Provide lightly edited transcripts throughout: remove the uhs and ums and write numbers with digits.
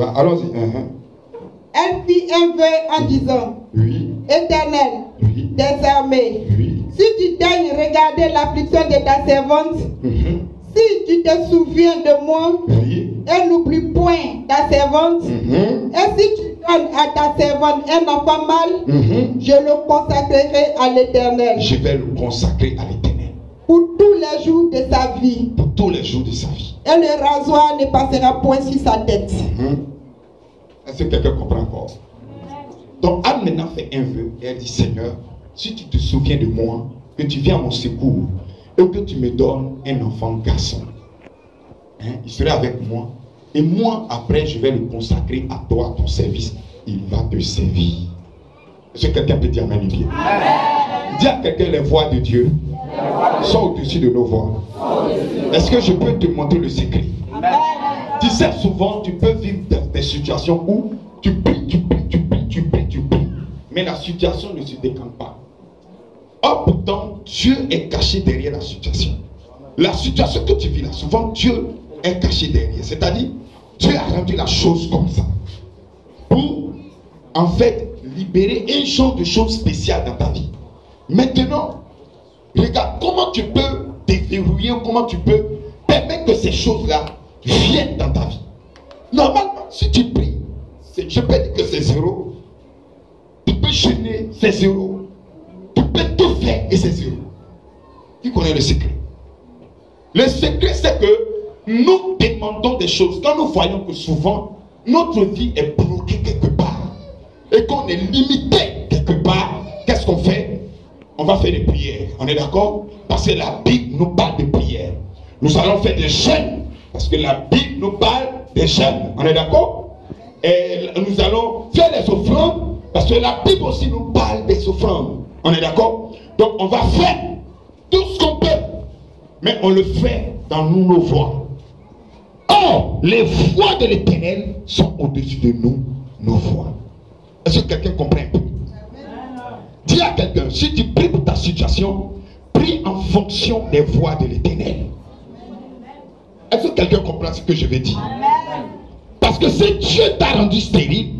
Ouais, allons-y. Elle fit un vœu en disant, oui. Éternel, oui. des armées, oui. si tu daignes regarder l'affliction de ta servante, si tu te souviens de moi, oui. et n'oublie point ta servante, et si tu donnes à ta servante un enfant mâle, je le consacrerai à l'Éternel. Je vais le consacrer à l'Éternel. Pour tous les jours de sa vie. Pour tous les jours de sa vie. Et le rasoir ne passera point sur sa tête. Est-ce que quelqu'un comprend encore? Donc Anne maintenant fait un vœu et elle dit, Seigneur, si tu te souviens de moi, que tu viens à mon secours et que tu me donnes un enfant garçon, il serait avec moi et moi après je vais le consacrer à toi, à ton service. Il va te servir. Est-ce que quelqu'un peut dire amen? Dis à quelqu'un, les voix de Dieu sont au-dessus de nos voix. Est-ce que je peux te montrer le secret? Tu sais, souvent tu peux vivre dans des situations où tu pries, mais la situation ne se décante pas. Or pourtant, Dieu est caché derrière la situation. La situation que tu vis là, souvent Dieu est caché derrière. C'est-à-dire, Dieu a rendu la chose comme ça. Pour, en fait, libérer un genre de choses spéciales dans ta vie. Maintenant, regarde comment tu peux déverrouiller, comment tu peux permettre que ces choses-là viennent dans ta vie. Normalement, si tu pries, je peux dire que c'est zéro. Tu peux jeûner, c'est zéro. Tu peux tout faire et c'est zéro. Qui connaît le secret? Le secret, c'est que nous demandons des choses. Quand nous voyons que souvent, notre vie est bloquée quelque part et qu'on est limité quelque part, qu'est-ce qu'on fait? On va faire des prières. On est d'accord? Parce que la Bible nous parle de prières. Nous allons faire des jeûnes. Parce que la Bible nous parle des jeûnes. On est d'accord? Et nous allons faire des offrandes. Parce que la Bible aussi nous parle des offrandes. On est d'accord? Donc on va faire tout ce qu'on peut. Mais on le fait dans nos voies. Or, les voies de l'Éternel sont au-dessus de nous, nos voies. Est-ce que quelqu'un comprend un peu? Dis à quelqu'un, si tu pries pour ta situation, prie en fonction des voies de l'Éternel. Est-ce que quelqu'un comprend ce que je vais dire? Parce que si Dieu t'a rendu stérile,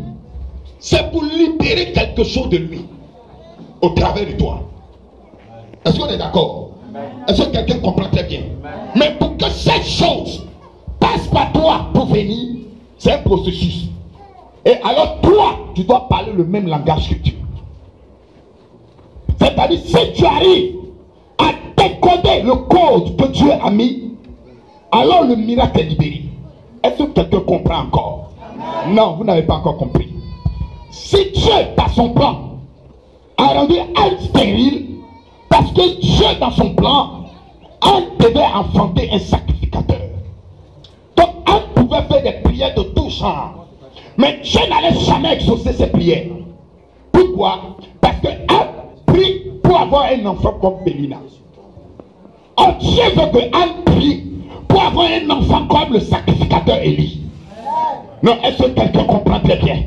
c'est pour libérer quelque chose de lui au travers de toi. Est-ce qu'on est d'accord? Est-ce que quelqu'un comprend très bien? Mais pour que cette chose passe par toi pour venir, c'est un processus. Et alors toi, tu dois parler le même langage que Dieu. C'est-à-dire, si tu arrives à décoder le code que Dieu a mis, alors le miracle est libéré. Est-ce que quelqu'un comprend encore? Non, vous n'avez pas encore compris. Si Dieu, par son plan, a rendu Anne stérile, parce que Dieu, dans son plan, Anne devait enfanter un sacrificateur. Donc Anne pouvait faire des prières de tout genre. Mais Dieu n'allait jamais exaucer ses prières. Pourquoi? Parce que Anne prie pour avoir un enfant comme Pélina. Or Dieu veut que Anne prie pour avoir un enfant comme le sacrificateur Élie. Non, est-ce que quelqu'un comprend très bien?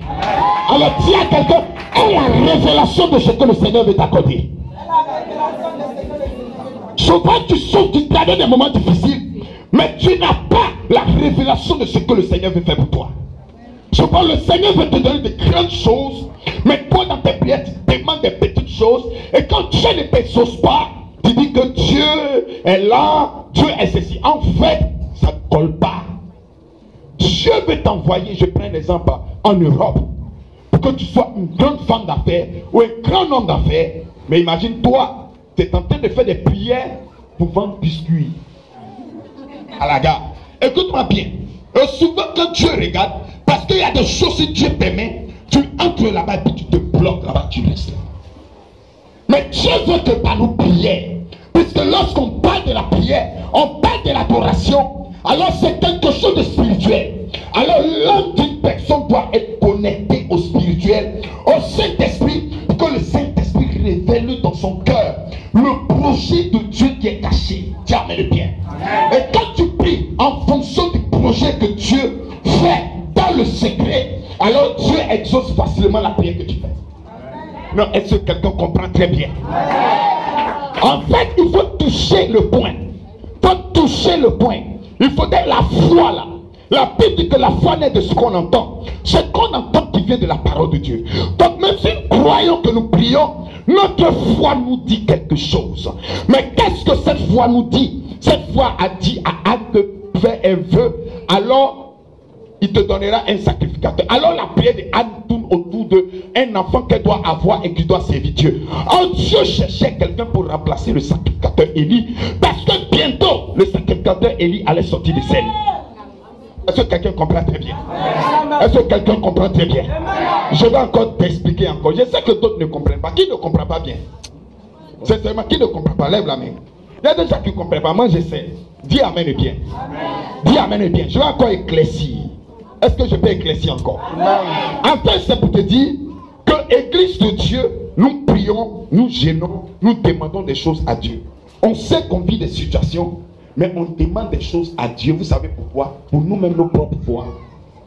Alors dis à quelqu'un, est la révélation de ce que le Seigneur veut t'accorder. Souvent tu souffres, tu traverses des moments difficiles, mais tu n'as pas la révélation de ce que le Seigneur veut faire pour toi. Souvent le Seigneur veut te donner de grandes choses, mais toi dans tes prières tu demandes des petites choses, et quand Dieu ne t'exauce pas, tu dis que Dieu est là, Dieu est ceci. En fait, ça ne colle pas. Dieu veut t'envoyer, je prends un exemple, en Europe, pour que tu sois une grande femme d'affaires ou un grand homme d'affaires. Mais imagine-toi, tu es en train de faire des prières pour vendre biscuits à la gare. Écoute-moi bien. Et souvent quand Dieu regarde, parce qu'il y a des choses que Dieu permet, tu entres là-bas et puis tu te bloques là-bas, tu restes là. Mais Dieu veut que par nos prières, puisque lorsqu'on parle de la prière, on parle de l'adoration, alors c'est quelque chose de spirituel. Alors l'âme d'une personne doit être connectée au spirituel, au Saint-Esprit, pour que le Saint-Esprit révèle dans son cœur le projet de Dieu qui est caché. Tiens, mets-le bien. Et quand tu pries en fonction du projet que Dieu fait dans le secret, alors Dieu exauce facilement la prière que tu fais. Non, est-ce que quelqu'un comprend très bien? En fait, il faut toucher le point. Il faut toucher le point. Il faudrait la foi là. La Bible dit que la foi naît de ce qu'on entend. Ce qu'on entend qui vient de la parole de Dieu. Donc même si nous croyons que nous prions, notre foi nous dit quelque chose. Mais qu'est-ce que cette foi nous dit? Cette foi a dit à Anne que fais un vœu, alors il te donnera un sacrificateur. Alors la prière d'Anne tourne autour d'un enfant qu'elle doit avoir et qui doit servir Dieu. Oh, Dieu cherchait quelqu'un pour remplacer le sacrificateur Élie, parce que bientôt le sacrificateur Élie allait sortir de scène. Est-ce que quelqu'un comprend très bien? Est-ce que quelqu'un comprend très bien? Je vais encore t'expliquer encore. Je sais que d'autres ne comprennent pas. Qui ne comprend pas bien? Sincèrement, qui ne comprend pas? Lève la main. Il y a des gens qui ne comprennent pas. Moi, j'essaie. Dis amen et bien. Dis amen et bien. Je vais encore éclaircir. Est-ce que je peux éclaircir encore? Enfin, c'est pour te dire que Église de Dieu, nous prions, nous gênons, nous demandons des choses à Dieu. On sait qu'on vit des situations, mais on demande des choses à Dieu. Vous savez pourquoi? Pour nous-mêmes nos propres voix,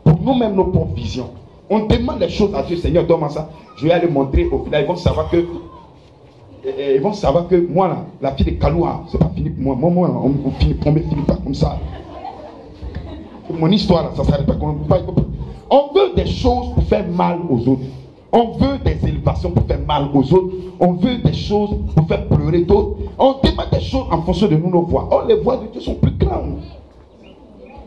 pour nous-mêmes nos propres visions. On demande des choses à Dieu. Seigneur, donne-moi ça. Je vais aller montrer au final. Ils vont savoir que moi, là, la fille de Kaloua, c'est pas fini pour moi. Moi, on ne finit pas comme ça. Mon histoire, là, ça ne s'arrête pas. On veut des choses pour faire mal aux autres. On veut des élévations pour faire mal aux autres. On veut des choses pour faire pleurer d'autres. On demande des choses en fonction de nous, nos voix. Oh, les voix de Dieu sont plus grandes.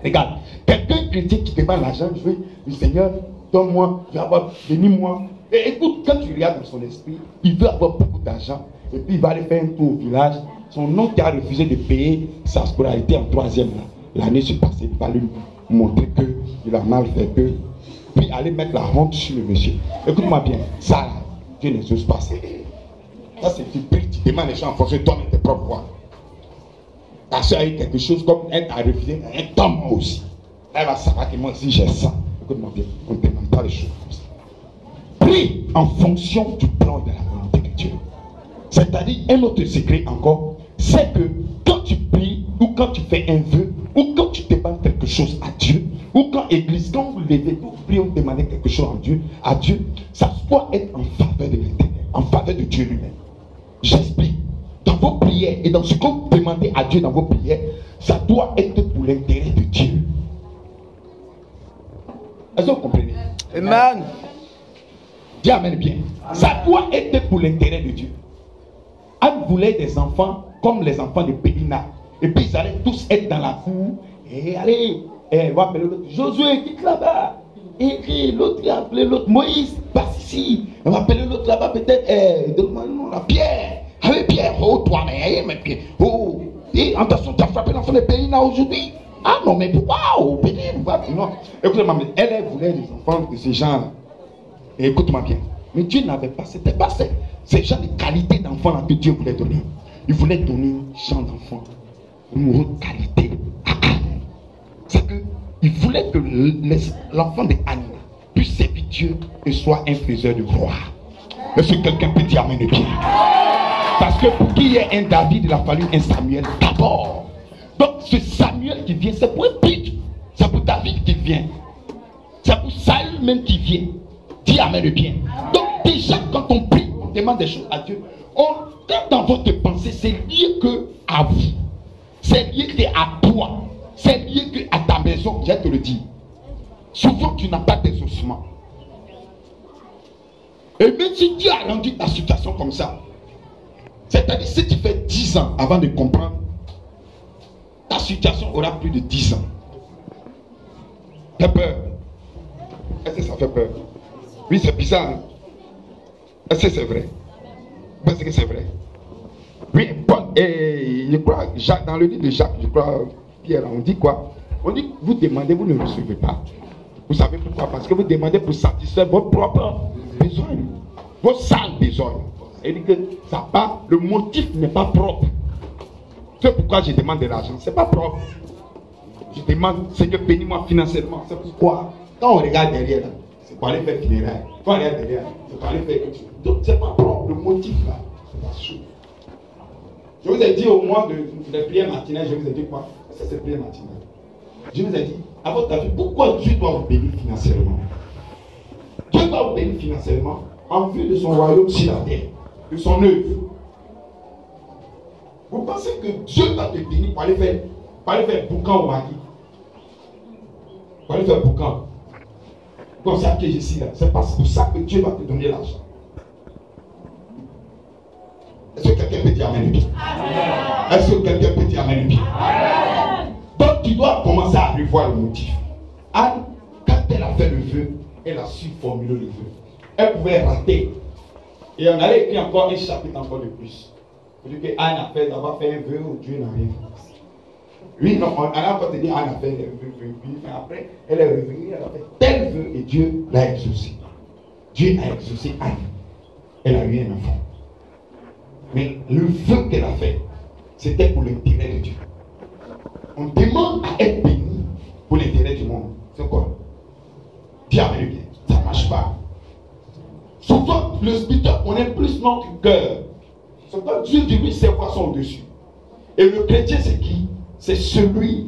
Regarde, quelqu'un chrétien qui demande l'argent, je veux, le Seigneur, donne-moi, je vais avoir, bénis-moi. Et écoute, quand tu regardes dans son esprit, il veut avoir beaucoup d'argent. Et puis il va aller faire un tour au village. Son oncle qui a refusé de payer sa scolarité en 3e l'année passée, il va lui montrer qu'il a mal fait que. Puis aller mettre la honte sur le monsieur. Écoute-moi bien, ça là, Dieu ne s'ose pas. Ça c'est tu pries, tu demandes les gens en fonction de toi et tes propres voix. Ta soeur a eu quelque chose comme elle a refusé, un temps moi aussi. Elle va savoir que moi aussi j'ai ça. Écoute-moi bien, on ne demande pas les choses comme ça. Prie en fonction du plan de la volonté de Dieu. C'est-à-dire, un autre secret encore, c'est que quand tu pries, ou quand tu fais un vœu, ou quand tu demandes quelque chose à Dieu, ou quand église, quand vous levez, vous priez ou demandez quelque chose à Dieu, ça doit être en faveur de l'Éternel, en faveur de Dieu lui-même. J'explique. Dans vos prières et dans ce que vous demandez à Dieu dans vos prières, ça doit être pour l'intérêt de Dieu. Est-ce que vous comprenez? Amen. Dis amen bien. Ça doit être pour l'intérêt de Dieu. Anne voulait des enfants comme les enfants de Pénina. Et puis ils allaient tous être dans la cour. Et allez, on va appeler l'autre. Josué, quitte là-bas. Et l'autre, il a appelé l'autre. Moïse, passe ici. On va appeler l'autre là-bas peut-être. Donne-moi le nom, la Pierre. Allez, Pierre. Oh, toi, mais Pierre. Oh. Et attention, tu as frappé l'enfant de Pénina aujourd'hui. Ah non, mais pourquoi? Oh, Pénina, non. Écoutez-moi, elle voulait des enfants de ces gens-là. Et écoute-moi bien. Mais Dieu n'avait pas, c'était pas ces gens de qualité d'enfants que Dieu voulait donner. Il voulait donner une genre d'enfant, une haute qualité à Anne. C'est qu'il voulait que l'enfant de Anne puisse servir Dieu et soit un faiseur de roi. Est-ce que quelqu'un peut dire amen de bien? Parce que pour qu'il y ait un David, il a fallu un Samuel d'abord. Donc ce Samuel qui vient, c'est pour un but. C'est pour David qui vient. C'est pour Saül même qui vient. Dis amen de bien. Donc déjà quand on prie, on demande des choses à Dieu. Quand dans votre pensée, c'est lié que à vous. C'est lié que à toi. C'est lié que à ta maison. Je te le dis. Souvent tu n'as pas des ossements. Et même si Dieu a rendu ta situation comme ça, c'est-à-dire si tu fais 10 ans avant de comprendre, ta situation aura plus de 10 ans. T'as peur? Est-ce que ça fait peur? Oui, c'est bizarre. Est-ce que c'est vrai? Est-ce que c'est vrai? Oui, et je crois, Jacques, dans le livre de Jacques, je crois, Pierre, on dit quoi? On dit que vous demandez, vous ne recevez pas. Vous savez pourquoi? Parce que vous demandez pour satisfaire votre propre besoin, vos sales besoins. C'est-à-dire que ça part, le motif n'est pas propre. C'est pourquoi je demande de l'argent. C'est pas propre. Je demande, Seigneur, bénis-moi financièrement. C'est pourquoi, quand on regarde derrière, c'est pour aller faire funérailles. Quand on regarde derrière, c'est pour aller faire quelque chose. Donc, c'est pas propre. Le motif là, c'est pas sûr. Je vous ai dit au mois de prière matinale, je vous ai dit quoi? C'est prière matinale. Je vous ai dit, à votre avis, pourquoi Dieu doit vous bénir financièrement? Dieu doit vous bénir financièrement en vue de son royaume sur la terre, de son œuvre. Vous pensez que Dieu va te bénir pour aller faire boucan au mari? va aller faire boucan. Comme ça que je suis là. C'est parce que ça que Dieu va te donner l'argent. Est-ce que quelqu'un peut dire amen le pied? Est-ce que quelqu'un peut dire amen le pied? Donc tu dois commencer à revoir le motif. Anne, quand elle a fait le vœu, elle a su formuler le vœu. Elle pouvait rater. Et on allait écrire encore un chapitre encore de plus. C'est-à-dire que Anne a fait d'avoir fait un vœu où Dieu n'a rien fait. Oui, non, on a encore dit Anne a fait le vœu, mais après, elle est revenue, elle a fait tel vœu et Dieu l'a exaucé. Dieu a exaucé Anne. Elle a eu un enfant. Mais le vœu qu'elle a fait, c'était pour l'intérêt de Dieu. On demande à être béni pour l'intérêt du monde. C'est quoi? Dis amen bien. Ça ne marche pas. Souvent, le spirituel connaît plus notre cœur. C'est quand Dieu dit lui, ses voix sont au-dessus. Et le chrétien, c'est qui? C'est celui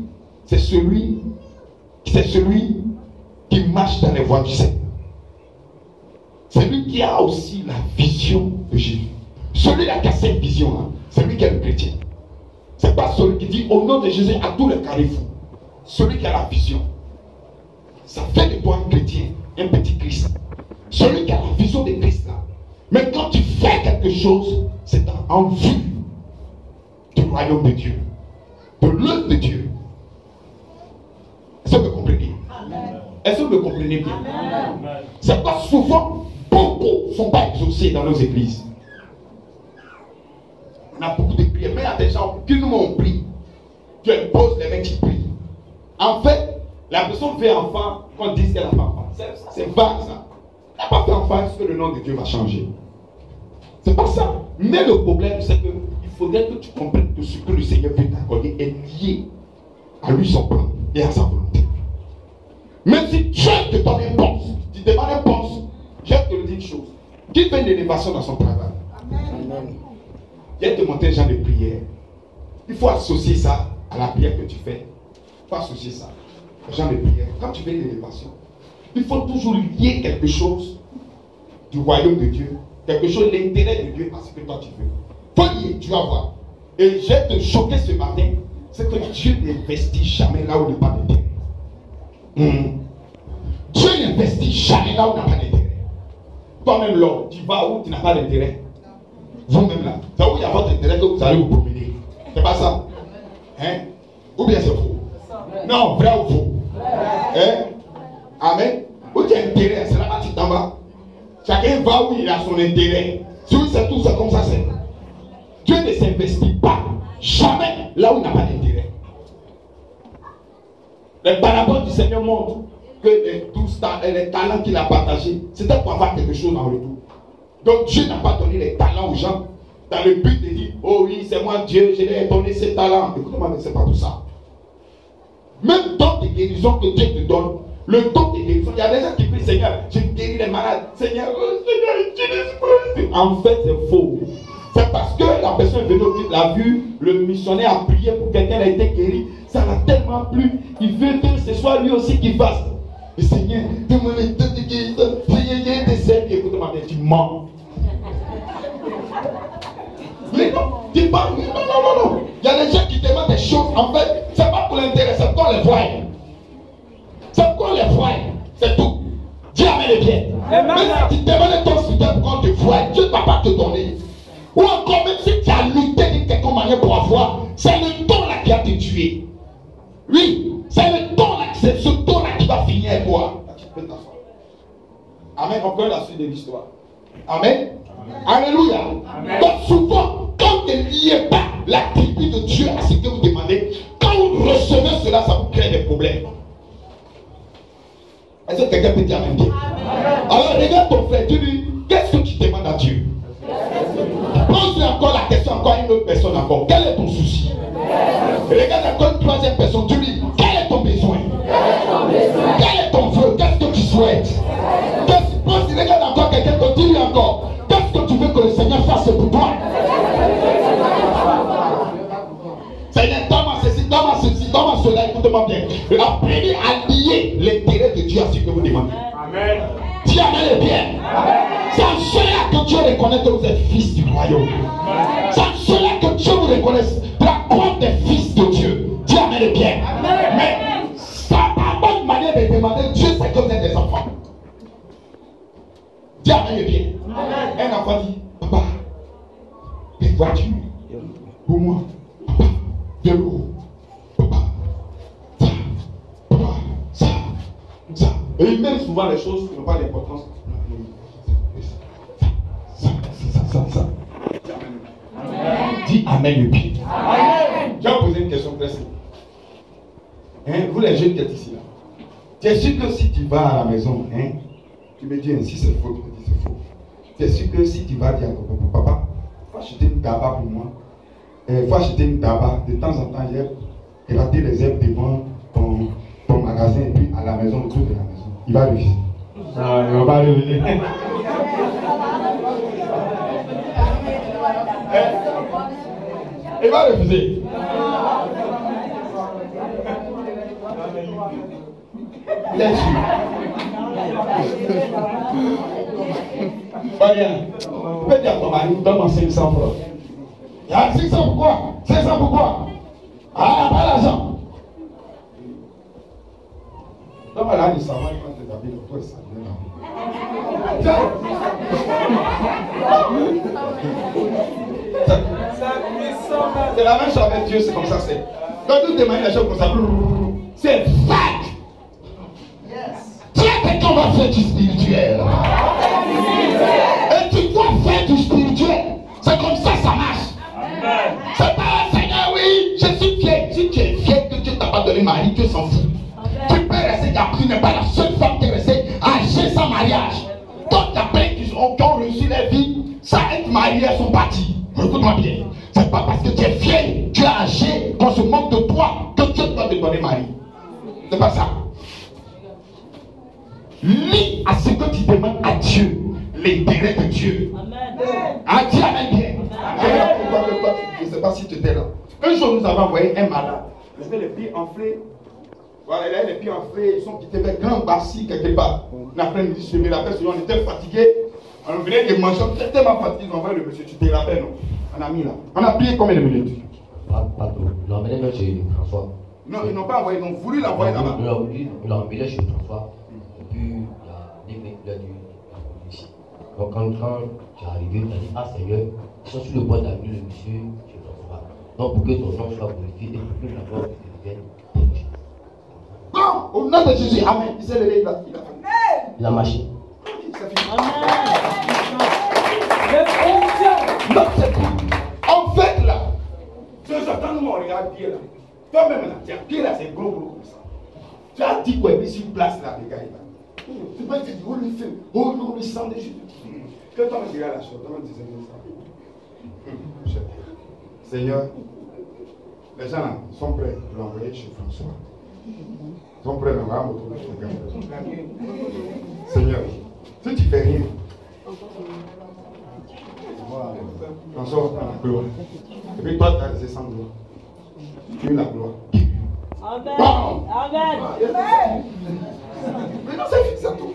qui marche dans les voies du Seigneur. C'est lui qui a aussi la vision de Jésus. Celui-là qui a cette vision-là, c'est lui qui est le chrétien. Ce n'est pas celui qui dit au nom de Jésus à tous les carrefours. Celui qui a la vision. Ça fait de toi un chrétien, un petit Christ. Celui qui a la vision de Christ là. Mais quand tu fais quelque chose, c'est en vue du royaume de Dieu, de l'œuvre de Dieu. Est-ce que vous me comprenez? Est-ce que vous me comprenez bien? C'est pas souvent, beaucoup ne sont pas exaucés dans nos églises. On a beaucoup de prières, mais il y a des gens qui nous ont pris. Tu imposes les mecs qui prient. En fait, la personne fait enfant qu'on dise qu'elle a fait enfant. C'est vague ça. Elle n'a pas fait enfant, est-ce que le nom de Dieu va changer? C'est pas ça. Mais le problème, c'est qu'il faudrait que tu comprennes que ce que le Seigneur veut t'accorder est lié à lui son plan et à sa volonté. Même si Dieu te donne une pense, tu demandes une pense, je te le dis une chose. Qui fait une élévation dans son travail? Amen. Viens te monter un genre de prière. Il faut associer ça à la prière que tu fais. Il faut associer ça au genre de prière. Quand tu fais une élévation, il faut toujours lier quelque chose du royaume de Dieu, quelque chose de l'intérêt de Dieu à ce que toi tu veux. Faut lier, tu vas voir. Et je vais te choquer ce matin, c'est que Dieu n'investit jamais là où il n'y a pas d'intérêt. Dieu n'investit jamais là où il n'y a pas d'intérêt. Toi-même, l'homme, tu vas où tu n'as pas d'intérêt. Vous-même là, c'est où il y a votre intérêt que vous allez vous promener. C'est pas ça? Hein? Ou bien c'est faux? Non, vrai ou faux? Hein? Amen. Où tu as intérêt, c'est là-bas tu t'en vas. Chacun va où il a son intérêt. Si oui, c'est tout, c'est comme ça, c'est. Dieu ne s'investit pas jamais là où il n'a pas d'intérêt. Les paraboles du Seigneur montrent que les talents qu'il a partagés, c'était pour avoir quelque chose en retour. Donc Dieu n'a pas donné les talents aux gens dans le but de dire, oh oui, c'est moi Dieu, je lui ai donné ces talents. Écoute-moi, mais c'est pas tout ça. Même don de guérison que Dieu te donne, le don de guérison, il y a des gens qui prient, Seigneur, je guéris les malades. Seigneur, Seigneur, utilise-moi. En fait, c'est faux. C'est parce que la personne est venue au culte, l'a vu, le missionnaire a prié pour quelqu'un a été guéri. Ça l'a tellement plu. Il veut que ce soit lui aussi qui fasse. Le Seigneur, demande le don de guérison. Seigneur, des services. Écoute-moi, tu mens. Mais non, dis pas, non. Il y a des gens qui demandent des choses. En fait, c'est pas pour l'intérêt, c'est pour les voir. C'est pour les voir. C'est tout. Dis amen les bien. Mais si tu demandes ton soutien pour qu'on te voie, Dieu ne va pas te donner. Ou encore, même si tu as lutté d'une quelconque manière pour avoir, c'est le don là qui a te tué. Oui, c'est le don là, c'est ce don là qui va finir avec toi. Tu peux t'asseoir. Amen, on connaît la suite de l'histoire. Amen. Alléluia. Amen. Donc souvent, quand vous ne liez pas l'attribut de Dieu à ce que vous demandez, quand vous recevez cela, ça vous crée des problèmes. Est-ce que quelqu'un peut dire amen? Alors regarde ton frère, tu lui, qu'est-ce que tu demandes à Dieu? Pose-lui encore la question encore à une autre personne encore. Quel est ton souci? Regarde encore une troisième personne, tu lui, quel est ton besoin? Quel est ton vœu? Qu'est-ce que tu souhaites? Regarde encore quelqu'un, continue encore. Qu'est-ce que tu veux que le Seigneur fasse pour toi? Seigneur, donne-moi ceci, donne-moi ceci, donne-moi cela, écoute-moi bien. Apprenez à lier l'intérêt de Dieu à ce que vous demandez. Amen. Dis amen et bien. C'est en cela que Dieu reconnaît que vous êtes fils du royaume. C'est en cela que Dieu vous reconnaît de la compte des fils de Dieu. Dis amen et bien. Mais ça n'a pas une manière de Amen le bien. Un enfant dit, papa, une voiture pour moi. Papa, de l'eau. Papa, ça. Et il met souvent les choses qui n'ont pas d'importance. Ça. Dis Amen le bien. Je vais vous poser une question très simple. Vous les jeunes qui êtes ici là. Tu es sûr que si tu vas à la maison, tu me dis si c'est faux, tu me dis c'est faux. Tu es sûr que si tu vas dire à papa, faut acheter une daba pour moi. Faut acheter une daba. De temps en temps, j'ai raté les herbes devant ton magasin et puis à la maison, autour de la maison. Il va refuser. Non, il ne va pas revenir. Il va refuser. Bien sûr. Pas bien. Tu peux dire à ton mari, donne-moi 500 francs. Il y a 500 pourquoi? 500 pourquoi? Ah, pas l'argent. Donne-moi là, il s'en va, il va te taper le poing, ça c'est la même chose avec Dieu, c'est comme ça, c'est. Quand tu te demandes les choses comme ça, c'est vague. Tu as quelqu'un va faire du spirituel. Et tu dois faire du spirituel. C'est comme ça, ça marche. C'est pas un Seigneur, oui, je suis fier. Si tu es fier que Dieu t'a pas donné mari, Dieu s'en fout. Tu peux rester, tu n'es pas la seule femme qui est restée âgée sans mariage. D'autres après qui ont reçu leur vie, sans être mariés, elles sont parties. Écoute-moi bien. C'est pas parce que tu es fier, tu es âgé, qu'on se moque de toi, que Dieu doit te donner mari. C'est pas ça. Lis à ce que tu demandes à Dieu, l'intérêt de Dieu. Amen. Ah, dis Amen bien. Je ne sais pas si tu étais là. Un jour, nous avons envoyé un malade. Il avait les pieds enflés. Voilà, il avait les pieds enflés. Ils sont quittés avec un grand bassi quelque part. L'après-midi, je me rappelle, on était fatigués. On venait de manger, on était tellement fatigués. On envoyé le monsieur, tu te rappelles, non? On a mis là. On a prié combien de minutes? Pas trop. Ils l'ont emmené même chez François. Non, ils n'ont pas envoyé, ils ont voulu l'envoyer là-bas. Ils l'ont emmené chez François. Et puis, il a dû ici. Donc, quand tu es arrivé, tu as dit, ah Seigneur, ils sont sur le point d'amener le monsieur chez François. Donc, pour que ton nom soit glorifié et pour que la gloire te revienne. Non, au nom de Jésus, Amen. Il s'est levé, il a fait. Il a marché. Non, c'est tout. En fait, là, j'attends nous, on regarde Pierre là. Toi-même, là, tiens, Pierre là, c'est gros comme ça. Tu as dit quoi, et puis sur place là, les gars, là. Tu peux te dire, oh, le feu, oh, non, le sang de Jésus. Que toi, tu regardes la chose, toi, tu sais ça. Seigneur, les gens là sont prêts pour l'envoyer chez François. Ils sont prêts à l'envoyer à mon tour. Seigneur, si tu fais rien, François, tu as la gloire. Et puis toi, tu as laissé sans gloire. Tu as la gloire. Amen. Wow. Amen. Mais non, c'est fixé à tout.